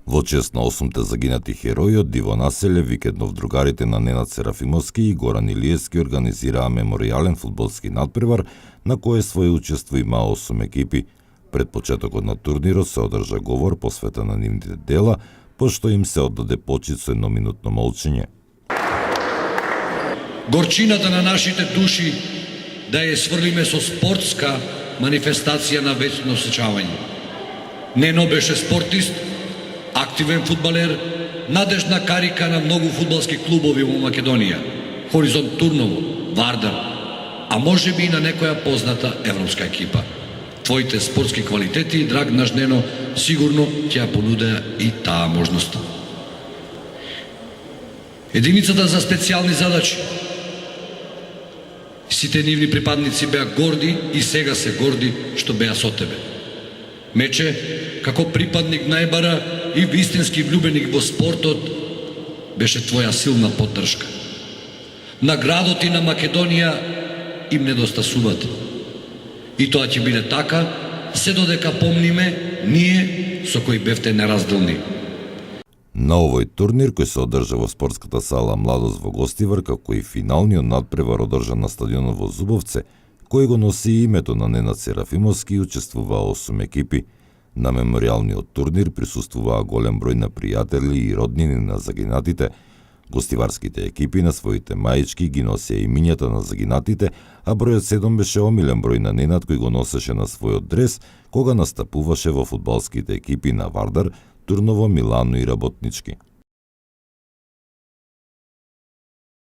Во чест на 8 загинати херои од Диво населе, викендов другарите на Ненад Серафимовски и Горан Илиевски организираа меморијален фудбалски надпревар на кој своје учество имаа 8 екипи. Пред почетокот на турнирот се одржа говор посветен на нивните дела, пошто им се оддаде почит со едноминутно молчење. Горчината на нашите души да ја сврлиме со спортска манифестација на вечно осеќавање. Нено беше спортист, активен фудбалер, надежна карика на многу фудбалски клубови во Македонија, Хоризонт Турново, Вардар, а може би и на некоја позната европска екипа. Твоите спортски квалитети, драг наш Нено, сигурно ќе ја понудеа и таа можност. Единицата за специјални задачи. Сите нивни припадници беа горди и сега се горди што беа со тебе. Мече, како припадник најбара и вистински влюбеник во спортот, беше твоја силна поддршка. Наградот и на Македонија им недостасуваат. И тоа ќе биде така, се додека помниме ние со кои бевте неразделни. На овој турнир, кој се одржа во спортската сала Младост во Гостивар, како и финалниот надпревар одржан на стадионот во Зубовце, кој го носи името на Ненад Серафимовски, учествуваа 8 екипи. На меморијалниот турнир присуствуваа голем број на пријатели и роднини на загинатите. Гостиварските екипи на своите маички ги носеа имињата на загинатите, а бројот 7 беше омилен број на Ненад кој го носеше на својот дрес кога настапуваше во фудбалските екипи на Вардар, Турново, Милано и Работнички.